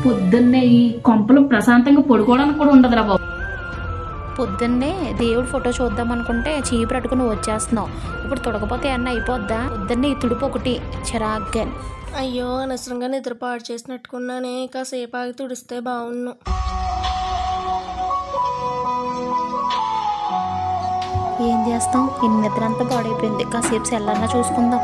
పొద్దున్నే ఈ కొంపలు ప్రశాంతంగా పడుకోవడానికి కూడా ఉండదురా బాబు. పొద్దున్నే దేవుడు ఫోటో చూద్దాం అనుకుంటే చీపు పట్టుకుని నువ్వు వచ్చేస్తున్నావు. ఇప్పుడు తొడకపోతే అన్న అయిపోద్దా? పొద్దున్నే ఈ తుడుపు ఒకటి చిరాగ్గా. అయ్యో అనవసరంగా నిద్ర పాడు చేసినట్టుకున్నానే, కాసేపు ఆగి తుడిస్తే బాగున్ను. ఏం చేస్తాం, ఇన్ని నిద్ర అంతా పాడైపోయింది. కాసేపు సెల్లన్నా చూసుకుందాం.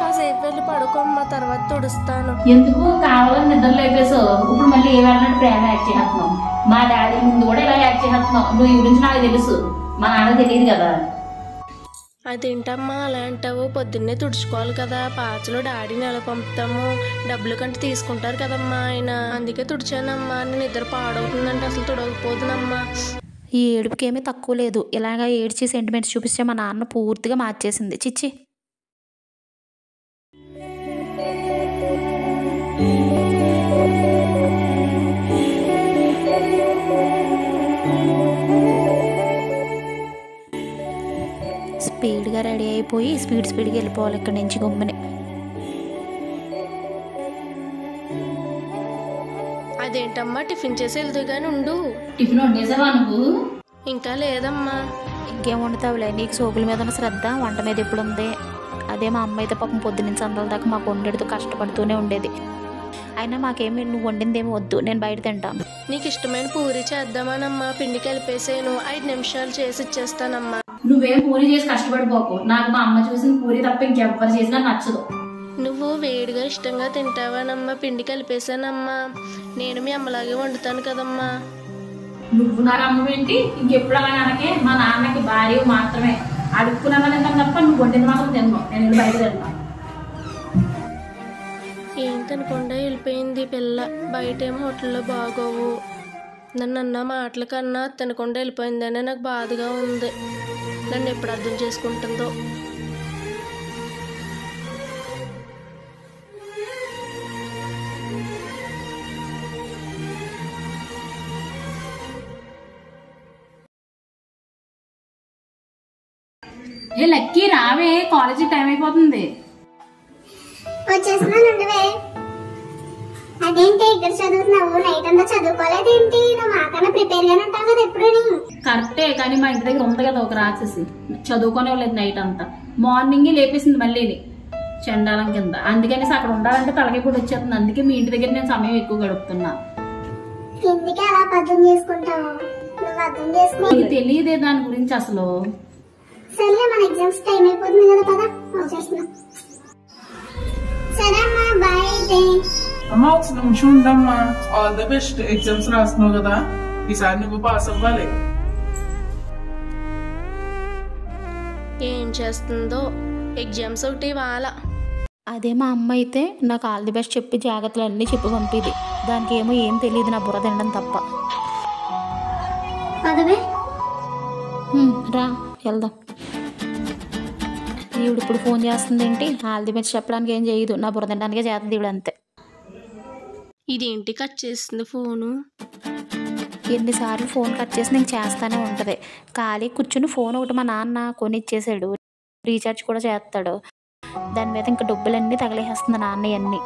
కాసేపు వెళ్ళి పడుకోమ్మ, తర్వాత తుడుస్తాను. ఎందుకు కావాలని నిద్ర లేపేసావు? ఇప్పుడు మళ్ళీ ఏ వెళ్ళినట్టు ప్రేమ యాక్ట్ చేస్తున్నావు. మా డాడీ ముందు కూడా ఇలా యాక్ట్ చేస్తున్నావు. నువ్వు ఈ గురించి నాకు తెలుసు, మా నాన్న తెలియదు కదా. అదేంటమ్మా అలా అంటావు? పొద్దున్నే తుడుచుకోవాలి కదా, పాచలో డాడీని ఎలా పంపుతాము? డబ్బులు కంటే తీసుకుంటారు కదమ్మా ఆయన, అందుకే తుడిచానమ్మా. నేను నిద్ర పాడవుతుందంటే అసలు తుడవకపోదునమ్మా. ఈ ఏడుపుకేమీ తక్కువ లేదు. ఇలాగా ఏడ్చి సెంటిమెంట్స్ చూపిస్తే మా నాన్న పూర్తిగా మార్చేసింది. చిచ్చి. స్పీడ్గా రెడీ అయిపోయి స్పీడ్గా వెళ్ళిపోవాలి ఇక్కడి నుంచి గమ్ముని. అదేంటమ్మా టిఫిన్ చేసి వెళ్తూ గాని ఉండు. టిఫిన్ వండేసావా నువ్వు? ఇంకా లేదమ్మా. ఇంకేం వండుతావులే, నీకు సోకుల మీద ఉన్న శ్రద్ధ వంట మీద ఎప్పుడు ఉంది? అదే మా అమ్మ అయితే పాపం పొద్దున్నుంచి అందల దాకా మాకు వండేడుతూ కష్టపడుతూనే ఉండేది. అయినా మాకేమి నువ్వు వండిందేమి వద్దు, నేను బయట తింటాను. నీకు ఇష్టమైన పూరి చేద్దామనమ్మా, పిండి కలిపేసాను, 5 నిమిషాలు చేసి ఇచ్చేస్తానమ్మా. నువ్వేం పూరి చేసి కష్టపడిపోకు. నాకు మా అమ్మ చూసిన పూరి తప్ప ఇంకెవ్వరు చేసినా నచ్చదు. నువ్వు వేడిగా ఇష్టంగా తింటావానమ్మా, పిండి కలిపేసానమ్మా. నేను మీ అమ్మలాగే వండుతాను కదమ్మా. నువ్వు నాకు అమ్మవేంటి? ఇంకెప్పుడు అలా అనకే. మా నాన్నకి భార్య మాత్రమే అడుక్కున్నా తింటాను తప్ప నువ్వు వండింది మాత్రం తిన్నావు. నేను బయట తింటాను. ఏం తినకుండా వెళ్ళిపోయింది పిల్ల. బయటేమో హోటల్లో బాగోవు. నన్ను అన్న మాటల కన్నా తినకుండా వెళ్ళిపోయిందనే నాకు బాధగా ఉంది. నన్ను ఎప్పుడు అర్థం చేసుకుంటుందో. ఏ లక్కీ రావే, కాలేజీ టైం అయిపోతుంది. వచ్చేస్తున్నానుండవే. అదేంటి ఇక్కడ చదువుతున్నావు? నైట్ అంతా చదువుకోలేదేంటి? నువ్వు మాకన్నా ప్రిపేర్ గానే ఉంటావు కదా ఎప్పుడు. కరెక్టే, కానీ మా ఇంటి దగ్గర ఉంది కదా ఒక రాక్షసి, చదువుకోనే లేదు నైట్ అంతా. మార్నింగ్ లేపేసింది మళ్ళీ చండాలం కింద. అందుకనేసి అక్కడ ఉండాలంటే తలకి కూడా వచ్చేస్తుంది. అందుకే మీ ఇంటి దగ్గర నేను సమయం ఎక్కువ గడుపుతున్నా. ఎందుకు అలా అర్థం చేసుకుంటావు? నువ్వు అర్థం చేసుకో. నీకు తెలియదే దాని గురించి అసలు. సరే మన ఎగ్జామ్స్ టైం అయిపోతుంది కదా, పదా వచ్చేస్తున్నా. సరే అమ్మా, బాయ్ అయితే. అమ్మా ఒక నిమిషం ఉండమ్మా. All the best. ఎగ్జామ్స్ రాస్తున్నావు కదా, ఈసారి నువ్వు పాస్ అవ్వాలి. ఏం చేస్తుందో, ఎగ్జామ్స్ ఒకటి వాళ్ళ. అదే మా అమ్మ అయితే నాకు ఆల్ ది బెస్ట్ చెప్పి జాగ్రత్తలు అన్నీ చెప్పి పంపిది. దానికి ఏమో ఏం తెలియదు, నా బుర్ర తినడం తప్ప. పదవే రా వెళ్దాం. ఈవిడ ఇప్పుడు ఫోన్ చేస్తుంది ఏంటి? ఆల్ ది బెస్ట్ చెప్పడానికి ఏం చేయదు, నా బుర్ర తినడానికే చేస్తుంది ఈవిడ అంతే. ఇదేంటి కట్ చేస్తుంది ఫోను? ఎన్నిసార్లు ఫోన్ కట్ చేసి నేను చేస్తానే ఉంటుంది. ఖాళీ కూర్చుని ఫోన్ ఒకటి మా నాన్న కొనిచ్చేసాడు, రీఛార్జ్ కూడా చేస్తాడు. దాని మీద ఇంకా డబ్బులన్నీ తగిలేసేస్తుంది నాన్న అన్నీ.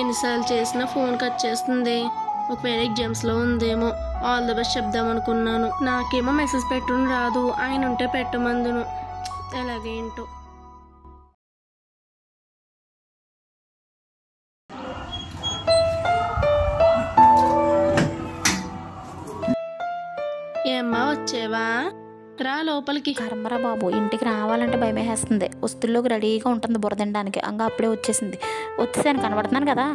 ఎన్నిసార్లు చేసినా ఫోన్ కట్ చేస్తుంది. ఒకవేళ ఎగ్జామ్స్లో ఉందేమో. ఆల్ ద బెస్ట్ చెప్దాం అనుకున్నాను. నాకేమో మెసేజ్ పెట్టుని రాదు, ఆయన ఉంటే పెట్టమందును. ఎలాగేంటో. ఏమ్మా వచ్చేవా? రా లోపలికి. కర్మరా బాబు, ఇంటికి రావాలంటే భయమేసేస్తుంది. వస్తుల్లోకి రెడీగా ఉంటుంది బుర్ర తినడానికి. అంగా అప్పుడే వచ్చేసింది. వచ్చేసాను, కనబడుతున్నాను కదా.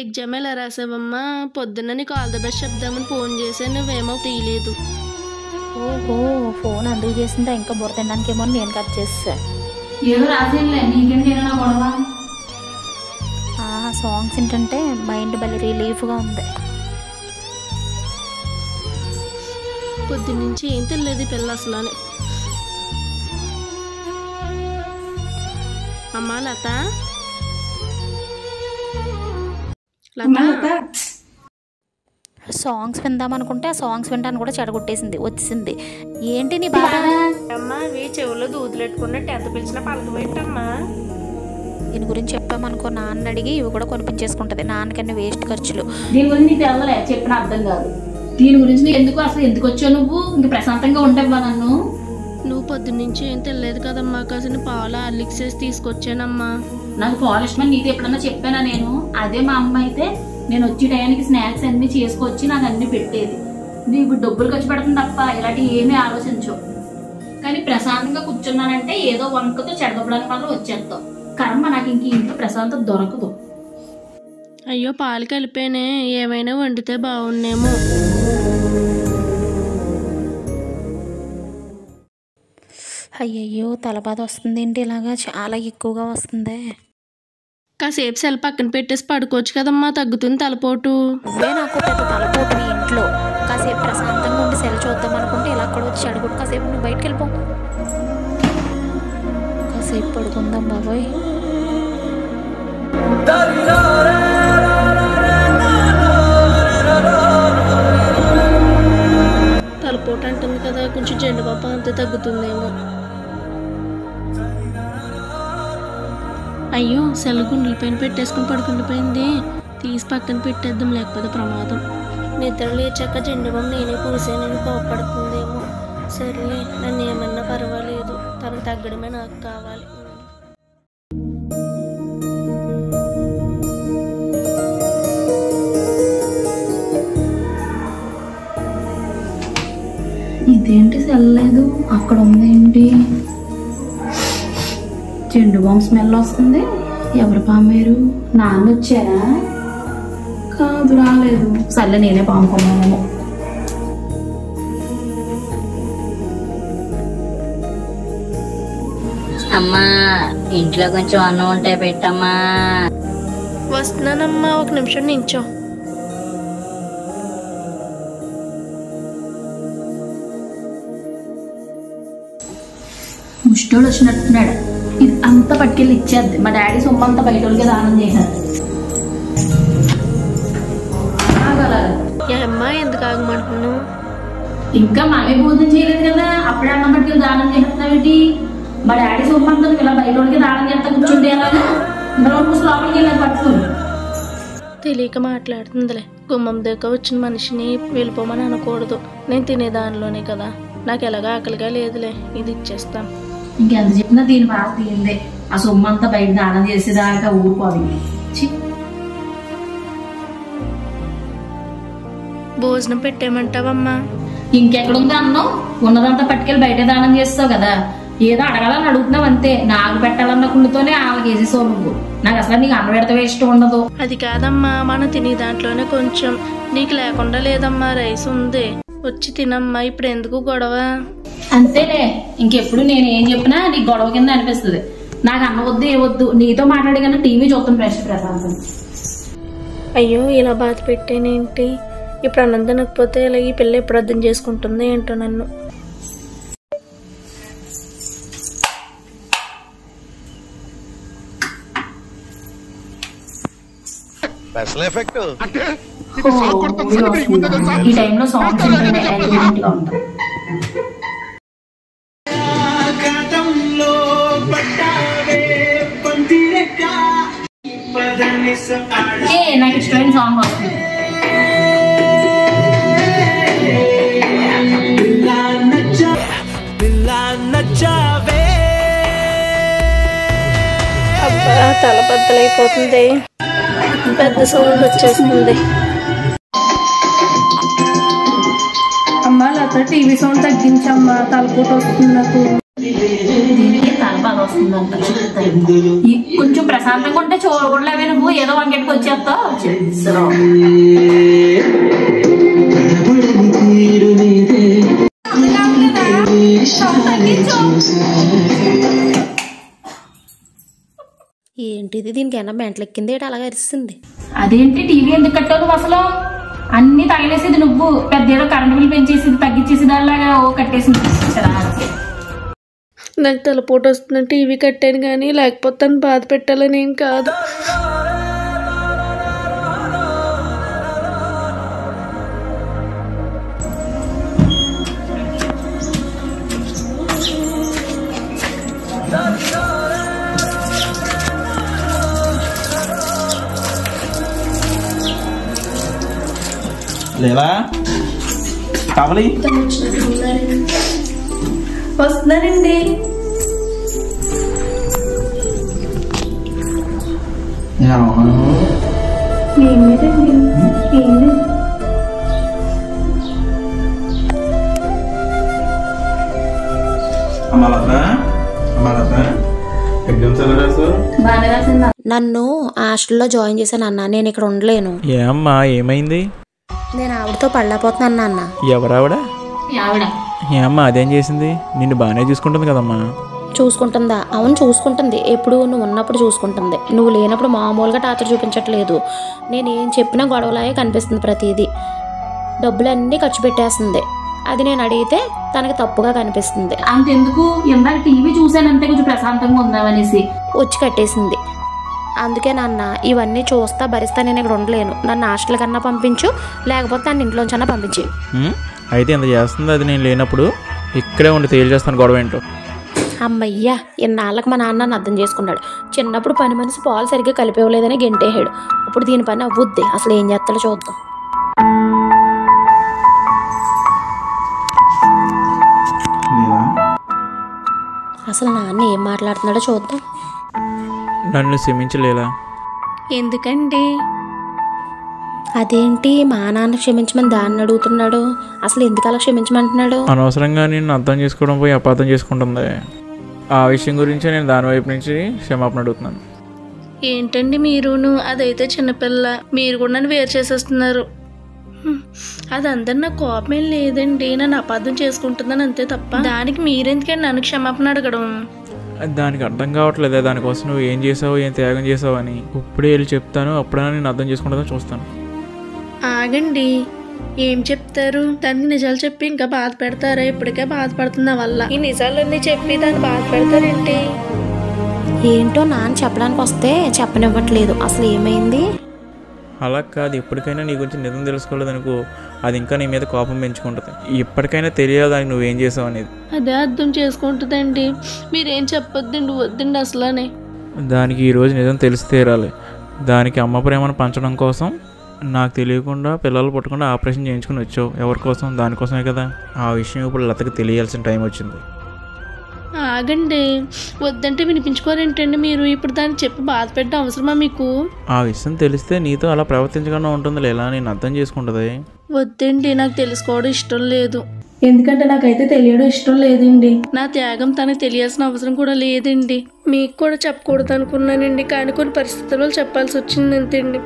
ఎగ్జామ్ ఎలా రాసావమ్మా? పొద్దున్న నీకు ఆల్ ద బెస్ట్ చెప్దామని ఫోన్ చేసా, నువ్వేమో తీయలేదు. ఓహో, ఫోన్ అందుకు చేసిందా? ఇంకా బుర్ర తినడానికి ఏమో నేను కట్ చేస్తా. ఏదో రాసేలే, నీకేంటి నా గొడవ? సాంగ్స్ ఏంటంటే మైండ్ భలే రిలీఫ్గా ఉంది. పొద్దున్నుంచి ఏం తెలియదు పిల్ల అసలు. అమ్మా లత, లత సాంగ్స్ విందామనుకుంటే ఆ సాంగ్స్ వింటాను కూడా చెడగొట్టేసింది, వచ్చేసింది. ఏంటి నీ బాధ? అమ్మా అవి చెవుల్లో దూదులెట్టుకున్న 10th పిలిచిన పలకమేంటమ్మా? దీని గురించి చెప్పామనుకో నాన్న అడిగి ఇవి కూడా కొనిపించేసుకుంటుంది. నాన్నకన్నా వేస్ట్ ఖర్చులు. దీని గురించి నీకు తెల్లలే చెప్పిన అర్థం కాదు. దీని గురించి నీకు ఎందుకు అసలు ఎందుకు వచ్చావు నువ్వు? ఇంక ప్రశాంతంగా ఉంటావా? నన్ను నువ్వు పొద్దున్నుంచి ఏం తెలియదు కదమ్మా, కాసిన పాలు హార్లిక్స్ వేసి తీసుకొచ్చానమ్మా. నాకు పాలు ఇష్టమని నీతో ఎప్పుడన్నా చెప్పానా నేను? అదే మా అమ్మ అయితే నేను వచ్చే టైంకి స్నాక్స్ అన్ని చేసుకొచ్చి నాకు అన్ని పెట్టేది. నువ్వు ఇప్పుడు డబ్బులు ఖర్చు పెడుతుంది తప్ప ఇలాంటివి ఏమీ ఆలోచించవు. కానీ ప్రశాంతంగా కూర్చున్నానంటే ఏదో వంకతో చెడగొప్పడానికి మాత్రం వచ్చేస్తావు. కర్మ, నాకు ఇంక ఇంట్లో ప్రశాంతత దొరకదు. అయ్యో పాలు కలిపేనే, ఏమైనా వండితే బాగుండేమో. అయ్యయ్యో తలబాధ వస్తుంది ఏంటి? ఇలాగా చాలా ఎక్కువగా వస్తుంది. కాసేపు సెల్ పక్కన పెట్టేసి పడుకోవచ్చు కదమ్మా, తగ్గుతుంది తలపోటు. నువ్వే నాకు పెద్ద తలపోటు మీ ఇంట్లో. కాసేపు ప్రశాంతంగా ఉండి సెల్ చూద్దాం అనుకుంటే ఇలా కూడా వచ్చి అడుగుడు. కాసేపు నువ్వు బయటకు వెళ్ళిపో. కాసేపు పడుకుందాం బాబోయ్. తలపోటు అంటుంది కదా, కొంచెం జెండుబాప అంతే తగ్గుతుందేమో. అయ్యో సెల్ గుండెల పైన పెట్టేసుకుని పడుకుండిపోయింది. తీసి పక్కన పెట్టేద్దాం, లేకపోతే ప్రమాదం. నిద్ర లేచాక జెండుబాం నేనే పూసానని కోపడుతుందేమో. సర్లే, నన్ను ఏమన్నా పర్వాలేదు, తను తగ్గడమే నాకు కావాలి. ఇదేంటి సెల్లలేదు? అక్కడ ఉందేంటి? చెండు బాంబు స్మెల్ వస్తుంది. ఎవరు పామేరు? నాన్న వచ్చారా? కాదు, రాలేదు. సర్లే, నేనే పాముకున్నాను. అమ్మా, ఇంట్లో కొంచెం అన్నం ఉంటే పెట్టమ్మా. వస్తున్నానమ్మా, ఒక నిమిషం నించో. ముష్టోడు వచ్చినట్టున్నాడు. ఇది అంతా పట్టుకెళ్ళి ఇచ్చేద్ది. మా డాడీ సొమ్ము అంతా బయట వాళ్ళకి దానం చేశారు. అమ్మా ఎందుకు ఆగమంటున్నావు? ఇంకా మనమే భోజనం చేయలేదు కదా, అప్పుడే అన్నం పట్టుకెళ్ళి దానం చేస్తున్నావేంటి? మా డాడీ సొమ్ము అంతా ఇలా బయట వాళ్ళకి దానం చేస్తా కూర్చుంటే అలాగా లోపలికి వెళ్ళి పట్టుకోరు. తెలియక మాట్లాడుతుందిలే. గుమ్మం దగ్గర వచ్చిన మనిషిని వెళ్ళిపోమని అనకూడదు. నేను తినే దానిలోనే కదా. నాకు ఎలాగా ఆకలిగా లేదులే, ఇది ఇచ్చేస్తాం. ఇంకెంత చెప్పినా దీని బాధ తీయందే. ఆ సొమ్ము అంతా బయట దానం చేసేదాకా ఊరుకోవాలి. భోజనం పెట్టేయమంటావమ్మా? ఇంకెక్కడుందా అన్నం? ఉన్నదంతా పట్టుకెళ్ళి బయట దానం చేస్తావు కదా. ఏదో అడగాలని అడుగుతున్నావు అంతే. నాకు పెట్టాలన్న కుండుతోనే వాళ్ళకి వేసేసావు నువ్వు. నాకు అసలు నీకు అన్నం పెడతావే ఇష్టం ఉండదు. అది కాదమ్మా, మనం తినే దాంట్లోనే కొంచెం. నీకు లేకుండా లేదమ్మా, రైస్ ఉంది, వచ్చి తినమ్మా. ఇప్పుడు ఎందుకు గొడవ? అంతేలే, ఇంకెప్పుడు నేను ఏం చెప్పినా నీకు గొడవ కింద అనిపిస్తుంది. నాకు అన్న వద్దు ఏ వద్దు, నీతో మాట్లాడి కన్నా టీవీ చూస్తాం ప్రశాంతం. అయ్యో ఇలా బాధ పెట్టేనేంటి? ఇప్పుడు అన్నం తినకపోతే ఇలా ఈ పిల్ల ఎప్పుడు అర్థం చేసుకుంటుంది ఏంటో నన్ను. ఈ టైంలో సాంగ్స్ గా ఉంటాయి. నాకు ఇష్టమైన సాంగ్ వస్తుంది. అబ్బా తల బద్దలైపోతుంది, పెద్ద సౌండ్ వచ్చేస్తుంది. అమ్మా లత, టీవీ సౌండ్ తగ్గించమ్మా, తలపోటు వస్తుంది నాకు. దీనికి తలబాధ వస్తుందంట. కొంచెం ప్రశాంతంగా ఉంటే చూడకూడలేవే నువ్వు. ఏదో వంకెట్కి వచ్చేస్తావు. ఏంటిది? దీనికి ఏమన్నా మెంటలెక్కింది ఏంటి అలాగ అరిస్తుంది? అదేంటి టీవీ ఎందుకు కట్టావు నువ్వు? అసలు అన్ని తగిలేసేది నువ్వు. పెద్ద ఏదో కరెంట్ బిల్ పెంచేసేది, తగ్గించేసి దానిలాగా ఓ కట్టేసింది. నాకు తలపోటు వస్తుంది, టీవీ కట్టాను కానీ, లేకపోతే తను బాధ పెట్టాలని ఏం కాదు. లేలా కావాలి వస్తున్నారండి. ఎగ్జామ్స్ ఎలా రాసు? బాగా రాసిందా? నన్ను హాస్టల్లో జాయిన్ చేశాను అన్న. నేను ఇక్కడ ఉండలేను. ఏమ్మా ఏమైంది? నేను ఆవిడతో పడలేకపోతున్నాను అన్న. ఎవరావిడ? ఆవిడ ఏమ్మా అదేం చేసింది? నిన్ను బాగానే చూసుకుంటుంది కదమ్మా. చూసుకుంటుందా? అవును చూసుకుంటుంది. ఎప్పుడు నువ్వు ఉన్నప్పుడు చూసుకుంటుంది. నువ్వు లేనప్పుడు మామూలుగా టార్చర్ చూపించట్లేదు. నేను ఏం చెప్పినా గొడవలాగే కనిపిస్తుంది ప్రతిదీ. డబ్బులన్నీ ఖర్చు పెట్టేస్తుంది. అది నేను అడిగితే తనకి తప్పుగా కనిపిస్తుంది. అంతెందుకు, ఇందాక టీవీ చూసానంటే కొంచెం ప్రశాంతంగా ఉందామనేసి వచ్చి కట్టేసింది. అందుకే నాన్న ఇవన్నీ చూస్తా భరిస్తా నేను ఇక్కడ ఉండలేను. నన్ను హాస్టల్ కన్నా పంపించు, లేకపోతే నన్ను ఇంట్లోంచన్నా పంపించి. అయితే ఎంత చేస్తుంది అది నేను లేనప్పుడు? ఇక్కడే ఉండి తేల్చేస్తాను గొడవ ఏంటో. అమ్మయ్యా, ఇన్నాళ్ళకి మా నాన్న నన్ను అర్థం చేసుకున్నాడు. చిన్నప్పుడు పని మనిషి పాలు సరిగ్గా కలిపేవలేదని గెంటేహాడు. ఇప్పుడు దీని పని అవ్వుద్ది. అసలు ఏం చేస్తాడో చూద్దాం. అసలు నాన్న ఏం మాట్లాడుతున్నాడో చూద్దాం. నన్ను క్షమించలేలా? ఎందుకండి? అదేంటి మా నాన్న క్షమించమని దాన్ని అడుగుతున్నాడు? అసలు ఎందుకు అలా క్షమించమంటున్నాడు? అనవసరంగా నేను అర్థం చేసుకోవడం పోయి అపార్థం చేసుకుంటుంది. ఆ విషయం గురించి నేను దాని వైపు నుంచి క్షమాపణ అడుగుతున్నాను. ఏంటండి మీరును? అదైతే చిన్నపిల్ల, మీరు కూడా నన్ను వేరు చేసేస్తున్నారు. అదంతా నా కోపమేం లేదండి, నన్ను అపార్థం చేసుకుంటుందని అంతే తప్ప దానికి మీరెందుకండి నన్ను క్షమాపణ అడగడం? దానికి అర్థం కావట్లేదే దానికోసం నువ్వు ఏం చేసావు, ఏం త్యాగం చేసావు అని. ఇప్పుడే వెళ్ళి చెప్తాను, అప్పుడైనా నేను అర్థం చేసుకుంటుందని చూస్తాను. ఆగండి, ఏం చెప్తారు? దానికి నిజాలు చెప్పి ఇంకా బాధ పెడతారా? ఇప్పటికే బాధపడుతుంది నా వల్ల. ఈ నిజాలన్నీ చెప్పి దాన్ని బాధ పెడతారేంటి? ఏంటో నాన్న చెప్పడానికి వస్తే చెప్పనివ్వట్లేదు. అసలు ఏమైంది? అలా కాదు, ఇప్పటికైనా నీ గురించి నిజం తెలుసుకోలేదనుకో, అది ఇంకా నీ మీద కోపం పెంచుకుంటుంది. ఇప్పటికైనా తెలియదు దానికి నువ్వేం చేసావు అనేది. అదే అర్థం చేసుకుంటుందండి. మీరేం చెప్పొద్దండి, వద్దండి అసలనే. దానికి ఈరోజు నిజం తెలిసి తీరాలి. దానికి అమ్మ ప్రేమను పంచడం కోసం నాకు తెలియకుండా పిల్లలు పుట్టకుండా ఆపరేషన్ చేయించుకుని వచ్చావు. ఎవరి కోసం? దానికోసమే కదా. ఆ విషయం ఇప్పుడు లతకి తెలియాల్సిన టైం వచ్చింది. ఆగండి, వద్దంటే వినిపించుకోరేంటండి మీరు? ఇప్పుడు దాన్ని చెప్పి బాధ పెట్టడం అవసరమా మీకు? ఆ విషయం తెలిస్తే నీతో అలా ప్రవర్తించకుండా ఉంటుంది లేదా, నేను అర్థం చేసుకుంటుంది. వద్దండి, నాకు తెలుసుకోవడం ఇష్టం లేదు. ఎందుకంటే నాకైతే తెలియడం ఇష్టం లేదండి. నా త్యాగం తనకు తెలియాల్సిన అవసరం కూడా లేదండి. మీకు కూడా చెప్పకూడదు అనుకున్నానండి, కానీ కొన్ని పరిస్థితుల్లో చెప్పాల్సి వచ్చింది అంతేండి.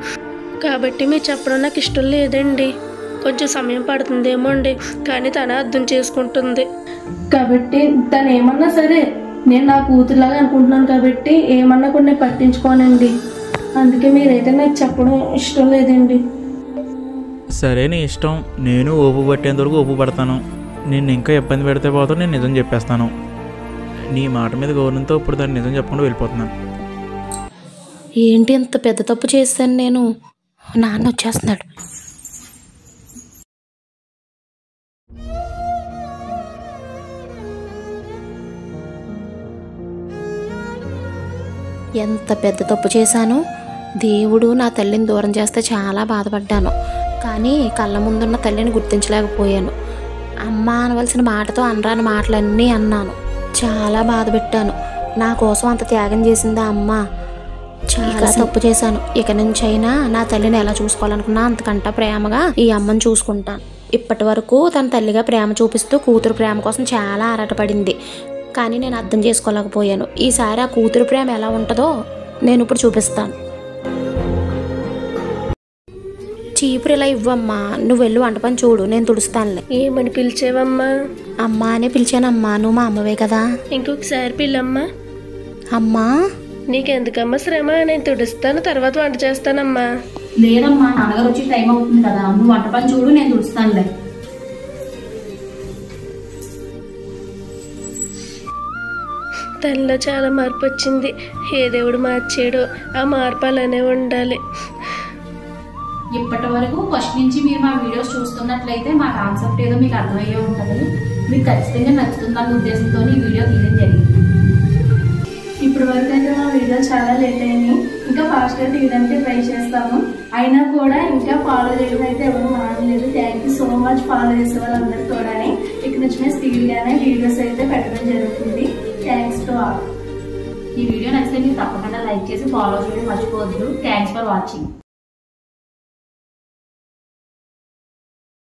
కాబట్టి మీరు చెప్పడం నాకు ఇష్టం లేదండి. కొంచెం సమయం పడుతుందేమో అండి, కానీ తన అర్థం చేసుకుంటుంది. కాబట్టి తను ఏమన్నా సరే నేను నా కూతురులాగా అనుకుంటున్నాను కాబట్టి ఏమన్నా కూడా నేను పట్టించుకోనండి. అందుకే మీరైతే నాకు చెప్పడం ఇష్టం లేదండి. సరే నీ ఇష్టం. నేను ఓపు పట్టేంత వరకు ఓపు పడతాను. నిన్ను ఇంకా ఇబ్బంది పెడితే పోతాను, నేను నిజం చెప్పేస్తాను. నీ మాట మీద గౌరవంతో ఇప్పుడు దాన్ని నిజం చెప్పకుండా వెళ్ళిపోతున్నాను. ఏంటి ఇంత పెద్ద తప్పు చేశాను నేను? నాన్న వచ్చేస్తున్నాడు. ఎంత పెద్ద తప్పు చేశాను. దేవుడు నా తల్లిని దూరం చేస్తే చాలా బాధపడ్డాను. కానీ కళ్ళ ముందున్న తల్లిని గుర్తించలేకపోయాను. అమ్మ అనవలసిన మాటతో అనరాని మాటలన్నీ అన్నాను. చాలా బాధ పెట్టాను. నా కోసం అంత త్యాగం చేసిందా అమ్మ? చాలా తప్పు చేశాను. ఇక నుంచి అయినా నా తల్లిని ఎలా చూసుకోవాలనుకున్నా అంతకంటే ప్రేమగా ఈ అమ్మని చూసుకుంటాను. ఇప్పటి వరకు తన తల్లిగా ప్రేమ చూపిస్తూ కూతురు ప్రేమ కోసం చాలా ఆరాటపడింది. కానీ నేను అర్థం చేసుకోలేకపోయాను. ఈసారి ఆ కూతురు ప్రేమ ఎలా ఉంటుందో నేను ఇప్పుడు చూపిస్తాను. చీపురు ఇలా ఇవ్వమ్మా, నువ్వు వెళ్ళి వంట పని చూడు, నేను తుడుస్తానులే. ఏమని పిలిచేవమ్మా? అమ్మా అనే పిలిచానమ్మా, నువ్వు మా అమ్మవే కదా. ఇంకొకసారి పిల్లమ్మా. అమ్మా నీకెందుకమ్మా శ్రమ, నేను తుడుస్తాను, తర్వాత వంట చేస్తానమ్మా. లేదమ్మా, నాన్నగారు వచ్చి టైం అవుతుంది కదా, నువ్వు వంట పని చూడు, నేను తుడుస్తానులే. తనలో చాలా మార్పు వచ్చింది. ఏ దేవుడు మార్చాడో ఆ మార్పు అలానే ఉండాలి. ఇప్పటి వరకు ఫస్ట్ నుంచి మీరు మా వీడియోస్ చూస్తున్నట్లయితే మా కాన్సెప్ట్ ఏదో మీకు అర్థమయ్యే ఉంటుంది. మీకు ఖచ్చితంగా నచ్చుతుందన్న ఉద్దేశంతో ఈ వీడియో తీయడం జరిగింది. ఇప్పుడు ఇప్పటి వరకు అయితే మా వీడియోలు చాలా లేట్ అయినాయి. ఇంకా ఫాస్ట్గా తీయడానికి ట్రై చేస్తాము. అయినా కూడా ఇంకా ఫాలో చేయడం అయితే ఎవరు మానలేదు. Thank you so much follow చేసే వాళ్ళందరూ కూడా. ఇక నుంచి మేము స్పీడ్గానే వీడియోస్ అయితే పెట్టడం జరుగుతుంది. Thanks to all. ఈ వీడియో నచ్చితే మీరు తప్పకుండా లైక్ చేసి ఫాలో చేయడం మర్చిపోవద్దు. Thanks for watching.